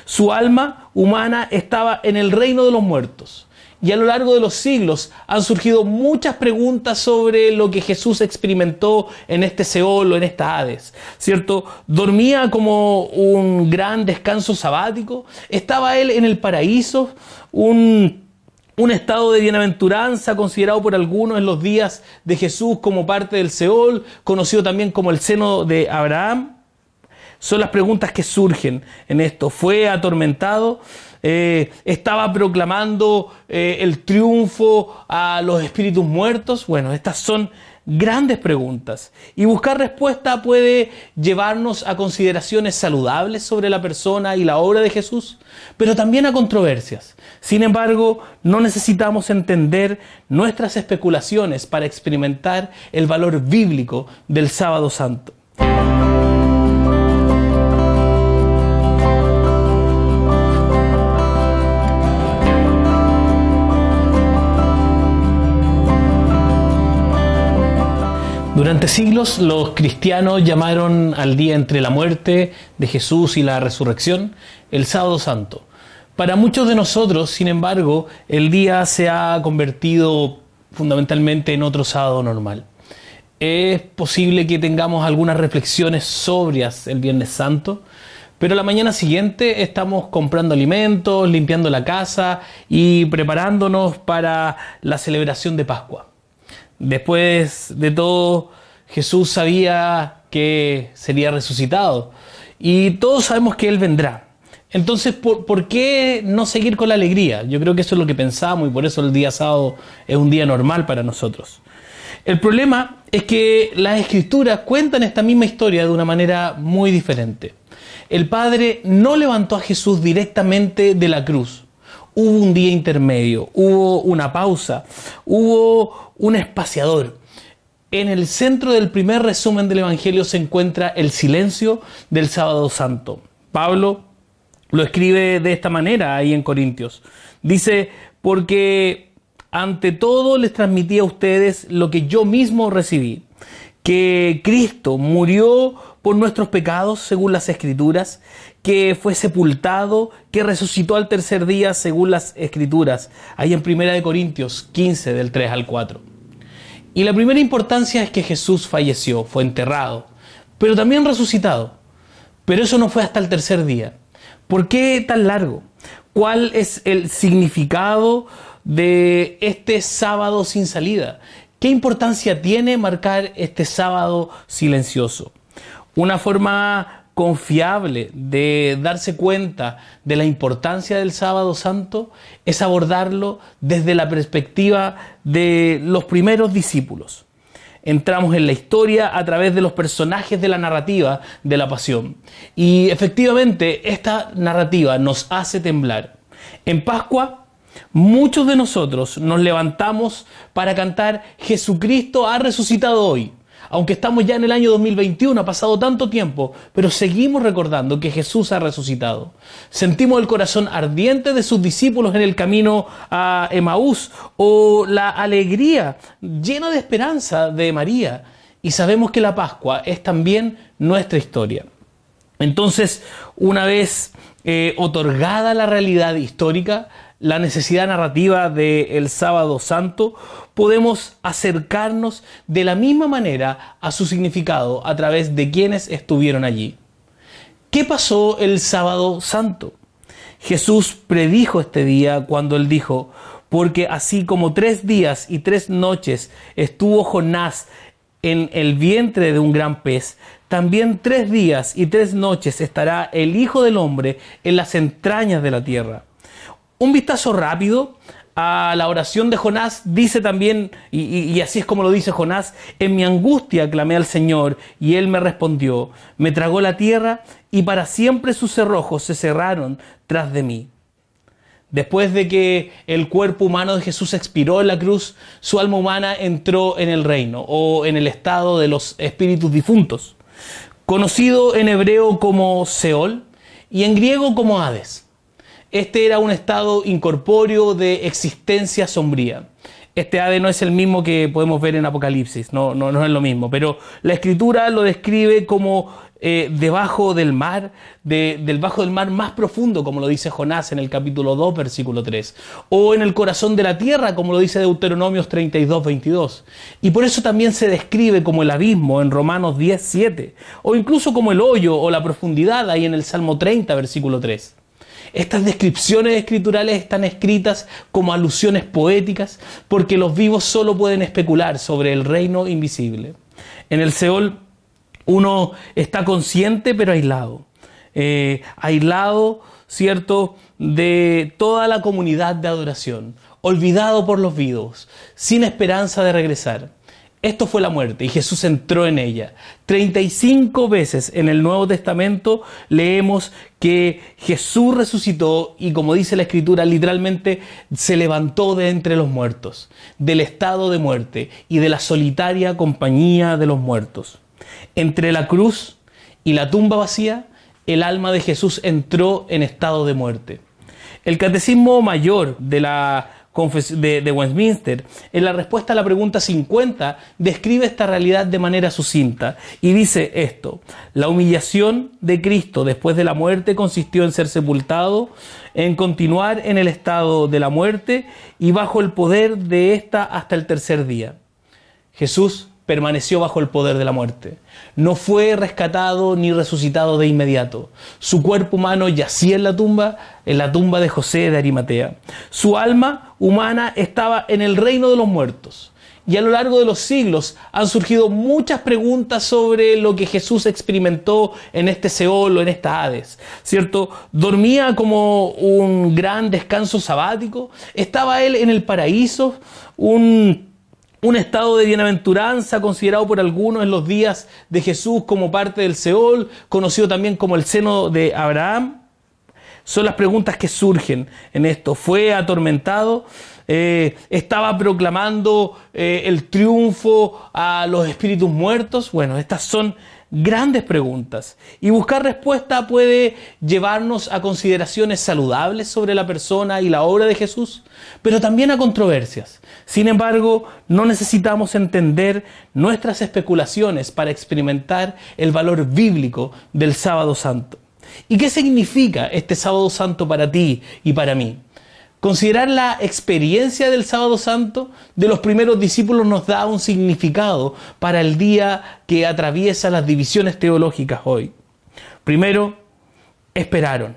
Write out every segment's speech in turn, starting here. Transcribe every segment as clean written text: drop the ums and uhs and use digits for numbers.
Su alma humana estaba en el reino de los muertos. Y a lo largo de los siglos han surgido muchas preguntas sobre lo que Jesús experimentó en este Seol o en esta Hades, ¿cierto? ¿Dormía como un gran descanso sabático? ¿Estaba él en el paraíso? Un estado de bienaventuranza considerado por algunos en los días de Jesús como parte del Seol, conocido también como el seno de Abraham. Son las preguntas que surgen en esto. ¿Fue atormentado? ¿Estaba proclamando el triunfo a los espíritus muertos? Bueno, estas son grandes preguntas. Y buscar respuesta puede llevarnos a consideraciones saludables sobre la persona y la obra de Jesús, pero también a controversias. Sin embargo, no necesitamos entender nuestras especulaciones para experimentar el valor bíblico del Sábado Santo. Durante siglos los cristianos llamaron al día entre la muerte de Jesús y la resurrección el Sábado Santo. Para muchos de nosotros, sin embargo, el día se ha convertido fundamentalmente en otro sábado normal. Es posible que tengamos algunas reflexiones sobrias el Viernes Santo, pero la mañana siguiente estamos comprando alimentos, limpiando la casa y preparándonos para la celebración de Pascua. Después de todo, Jesús sabía que sería resucitado y todos sabemos que Él vendrá. Entonces, ¿por qué no seguir con la alegría? Yo creo que eso es lo que pensamos y por eso el día sábado es un día normal para nosotros. El problema es que las Escrituras cuentan esta misma historia de una manera muy diferente. El Padre no levantó a Jesús directamente de la cruz. Hubo un día intermedio, hubo una pausa, hubo un espaciador. En el centro del primer resumen del Evangelio se encuentra el silencio del Sábado Santo. Pablo lo escribe de esta manera ahí en Corintios. Dice, porque ante todo les transmití a ustedes lo que yo mismo recibí, que Cristo murió por nuestros pecados según las Escrituras, que fue sepultado, que resucitó al tercer día según las Escrituras, ahí en 1 Corintios 15 del 3 al 4. Y la primera importancia es que Jesús falleció, fue enterrado, pero también resucitado. Pero eso no fue hasta el tercer día. ¿Por qué tan largo? ¿Cuál es el significado de este sábado sin salida? ¿Qué importancia tiene marcar este sábado silencioso? Una forma confiable de darse cuenta de la importancia del Sábado Santo es abordarlo desde la perspectiva de los primeros discípulos. Entramos en la historia a través de los personajes de la narrativa de la Pasión. Y efectivamente esta narrativa nos hace temblar. En Pascua, muchos de nosotros nos levantamos para cantar Jesucristo ha resucitado hoy. Aunque estamos ya en el año 2021, ha pasado tanto tiempo, pero seguimos recordando que Jesús ha resucitado. Sentimos el corazón ardiente de sus discípulos en el camino a Emaús, o la alegría llena de esperanza de María. Y sabemos que la Pascua es también nuestra historia. Entonces, una vez otorgada la realidad histórica, la necesidad narrativa del Sábado Santo, podemos acercarnos de la misma manera a su significado a través de quienes estuvieron allí. ¿Qué pasó el Sábado Santo? Jesús predijo este día cuando Él dijo, porque así como 3 días y 3 noches estuvo Jonás en el vientre de un gran pez, también 3 días y 3 noches estará el Hijo del Hombre en las entrañas de la tierra. Un vistazo rápido a la oración de Jonás dice también, y así es como lo dice Jonás, en mi angustia clamé al Señor y Él me respondió, me tragó la tierra y para siempre sus cerrojos se cerraron tras de mí. Después de que el cuerpo humano de Jesús expiró en la cruz, su alma humana entró en el reino o en el estado de los espíritus difuntos, conocido en hebreo como Seol y en griego como Hades. Este era un estado incorpóreo de existencia sombría. Este Hades no es el mismo que podemos ver en Apocalipsis, no es lo mismo, pero la Escritura lo describe como debajo del mar, bajo del mar más profundo, como lo dice Jonás en el capítulo 2, versículo 3, o en el corazón de la tierra, como lo dice Deuteronomios 32, 22. Y por eso también se describe como el abismo en Romanos 10, 7, o incluso como el hoyo o la profundidad ahí en el Salmo 30, versículo 3. Estas descripciones escriturales están escritas como alusiones poéticas porque los vivos solo pueden especular sobre el reino invisible. En el Seol uno está consciente pero aislado. Aislado, ¿cierto?, de toda la comunidad de adoración, olvidado por los vivos, sin esperanza de regresar. Esto fue la muerte y Jesús entró en ella. 35 veces en el Nuevo Testamento leemos que Jesús resucitó y, como dice la Escritura, literalmente se levantó de entre los muertos, del estado de muerte y de la solitaria compañía de los muertos. Entre la cruz y la tumba vacía, el alma de Jesús entró en estado de muerte. El Catecismo Mayor de Westminster, en la respuesta a la pregunta 50, describe esta realidad de manera sucinta y dice esto: la humillación de Cristo después de la muerte consistió en ser sepultado, en continuar en el estado de la muerte y bajo el poder de ésta hasta el tercer día. Jesús permaneció bajo el poder de la muerte. No fue rescatado ni resucitado de inmediato. Su cuerpo humano yacía en la tumba de José de Arimatea. Su alma humana estaba en el reino de los muertos. Y a lo largo de los siglos han surgido muchas preguntas sobre lo que Jesús experimentó en este Seol o en esta Hades, ¿cierto? ¿Dormía como un gran descanso sabático? ¿Estaba él en el paraíso? Un estado de bienaventuranza considerado por algunos en los días de Jesús como parte del Seol, conocido también como el seno de Abraham. Son las preguntas que surgen en esto. ¿Fue atormentado? ¿Estaba proclamando el triunfo a los espíritus muertos? Bueno, estas son grandes preguntas. Y buscar respuesta puede llevarnos a consideraciones saludables sobre la persona y la obra de Jesús, pero también a controversias. Sin embargo, no necesitamos entender nuestras especulaciones para experimentar el valor bíblico del Sábado Santo. ¿Y qué significa este Sábado Santo para ti y para mí? Considerar la experiencia del Sábado Santo de los primeros discípulos nos da un significado para el día que atraviesa las divisiones teológicas hoy. Primero, esperaron.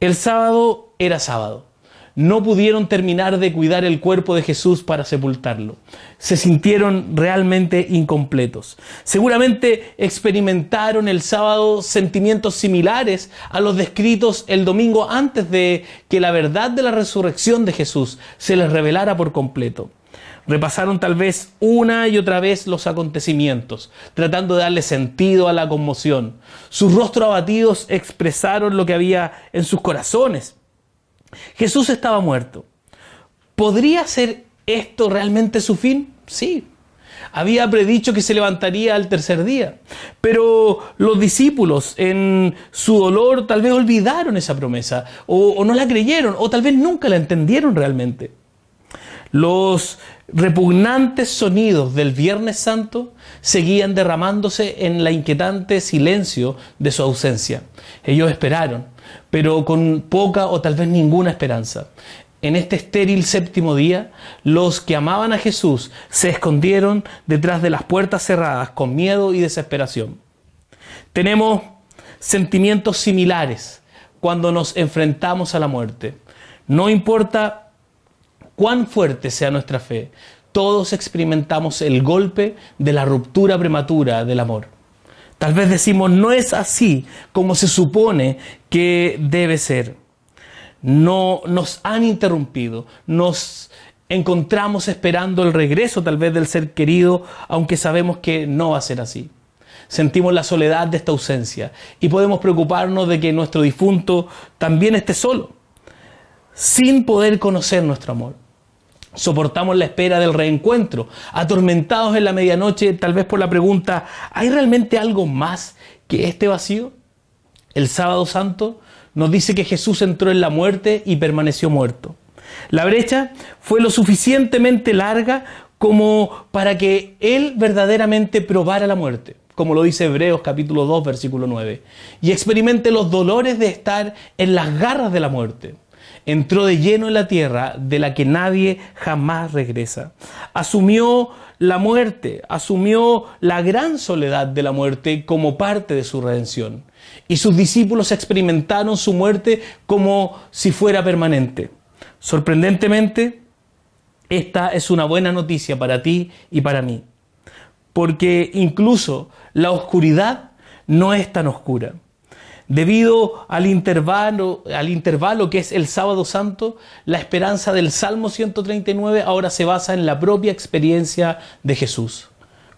El sábado era sábado. No pudieron terminar de cuidar el cuerpo de Jesús para sepultarlo. Se sintieron realmente incompletos. Seguramente experimentaron el sábado sentimientos similares a los descritos el domingo antes de que la verdad de la resurrección de Jesús se les revelara por completo. Repasaron tal vez una y otra vez los acontecimientos, tratando de darle sentido a la conmoción. Sus rostros abatidos expresaron lo que había en sus corazones. Jesús estaba muerto. ¿Podría ser esto realmente su fin? Sí. Había predicho que se levantaría al tercer día. Pero los discípulos, en su dolor, tal vez olvidaron esa promesa, o no la creyeron, o tal vez nunca la entendieron realmente. Los repugnantes sonidos del Viernes Santo seguían derramándose en el inquietante silencio de su ausencia. Ellos esperaron, pero con poca o tal vez ninguna esperanza. En este estéril séptimo día, los que amaban a Jesús se escondieron detrás de las puertas cerradas con miedo y desesperación. Tenemos sentimientos similares cuando nos enfrentamos a la muerte. No importa cuán fuerte sea nuestra fe, todos experimentamos el golpe de la ruptura prematura del amor. Tal vez decimos, no es así como se supone que debe ser. No nos han interrumpido, nos encontramos esperando el regreso tal vez del ser querido, aunque sabemos que no va a ser así. Sentimos la soledad de esta ausencia y podemos preocuparnos de que nuestro difunto también esté solo, sin poder conocer nuestro amor. Soportamos la espera del reencuentro, atormentados en la medianoche, tal vez por la pregunta, ¿hay realmente algo más que este vacío? El Sábado Santo nos dice que Jesús entró en la muerte y permaneció muerto. La brecha fue lo suficientemente larga como para que Él verdaderamente probara la muerte, como lo dice Hebreos capítulo 2, versículo 9, y experimente los dolores de estar en las garras de la muerte. Entró de lleno en la tierra de la que nadie jamás regresa. Asumió la muerte, asumió la gran soledad de la muerte como parte de su redención. Y sus discípulos experimentaron su muerte como si fuera permanente. Sorprendentemente, esta es una buena noticia para ti y para mí, porque incluso la oscuridad no es tan oscura. Debido al intervalo que es el Sábado Santo, la esperanza del Salmo 139 ahora se basa en la propia experiencia de Jesús.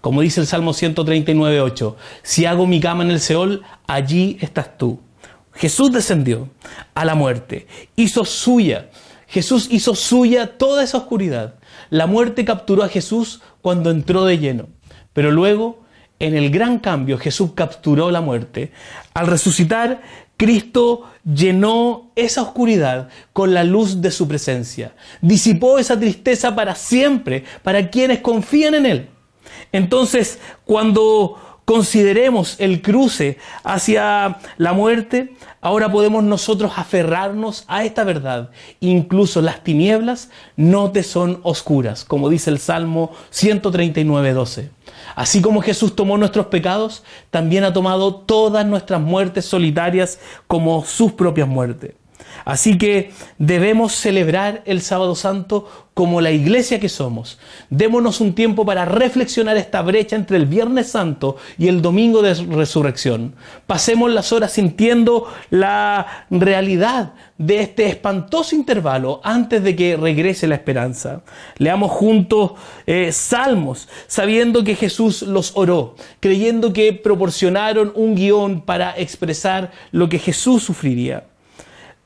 Como dice el Salmo 139, 8, si hago mi cama en el Seol, allí estás tú. Jesús descendió a la muerte, Jesús hizo suya toda esa oscuridad. La muerte capturó a Jesús cuando entró de lleno, pero luego, en el gran cambio, Jesús capturó la muerte. Al resucitar, Cristo llenó esa oscuridad con la luz de su presencia. Disipó esa tristeza para siempre, para quienes confían en Él. Entonces, cuando consideremos el cruce hacia la muerte, ahora podemos nosotros aferrarnos a esta verdad. Incluso las tinieblas no te son oscuras, como dice el Salmo 139, 12. Así como Jesús tomó nuestros pecados, también ha tomado todas nuestras muertes solitarias como sus propias muertes. Así que debemos celebrar el Sábado Santo como la iglesia que somos. Démonos un tiempo para reflexionar esta brecha entre el Viernes Santo y el Domingo de Resurrección. Pasemos las horas sintiendo la realidad de este espantoso intervalo antes de que regrese la esperanza. Leamos juntos salmos, sabiendo que Jesús los oró, creyendo que proporcionaron un guión para expresar lo que Jesús sufriría.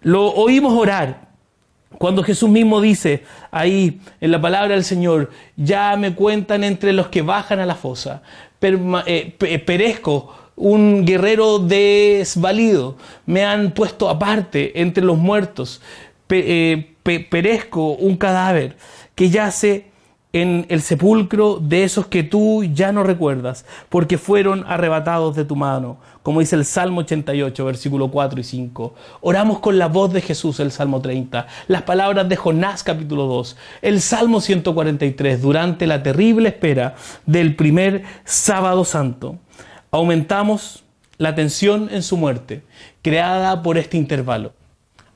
Lo oímos orar cuando Jesús mismo dice ahí en la palabra del Señor, ya me cuentan entre los que bajan a la fosa, perezco, un guerrero desvalido, me han puesto aparte entre los muertos, perezco, un cadáver que yace en el sepulcro de esos que tú ya no recuerdas, porque fueron arrebatados de tu mano, como dice el Salmo 88, versículo 4 y 5. Oramos con la voz de Jesús, el Salmo 30, las palabras de Jonás, capítulo 2, el Salmo 143, durante la terrible espera del primer Sábado Santo. Aumentamos la tensión en su muerte, creada por este intervalo.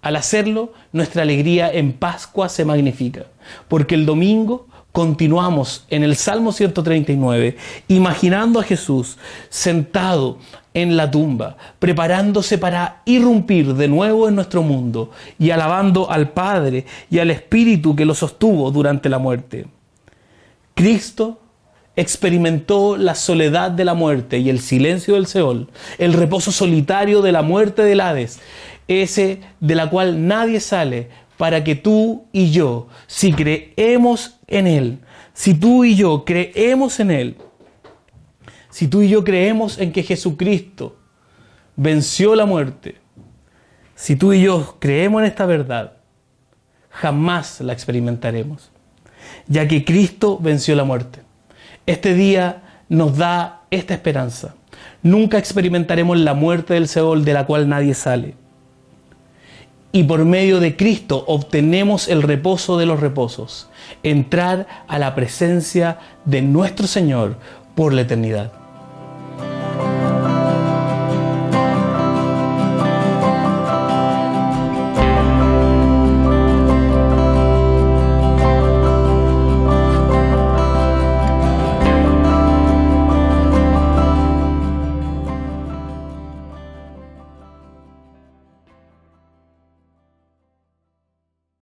Al hacerlo, nuestra alegría en Pascua se magnifica, porque el domingo continuamos en el Salmo 139, imaginando a Jesús sentado en la tumba, preparándose para irrumpir de nuevo en nuestro mundo y alabando al Padre y al Espíritu que lo sostuvo durante la muerte. Cristo experimentó la soledad de la muerte y el silencio del Seol, el reposo solitario de la muerte del Hades, ese de la cual nadie sale, para que tú y yo, si creemos en Él, si tú y yo creemos en Él, si tú y yo creemos en que Jesucristo venció la muerte, si tú y yo creemos en esta verdad, jamás la experimentaremos, ya que Cristo venció la muerte. Este día nos da esta esperanza. Nunca experimentaremos la muerte del Seol de la cual nadie sale. Y por medio de Cristo obtenemos el reposo de los reposos, entrar a la presencia de nuestro Señor por la eternidad.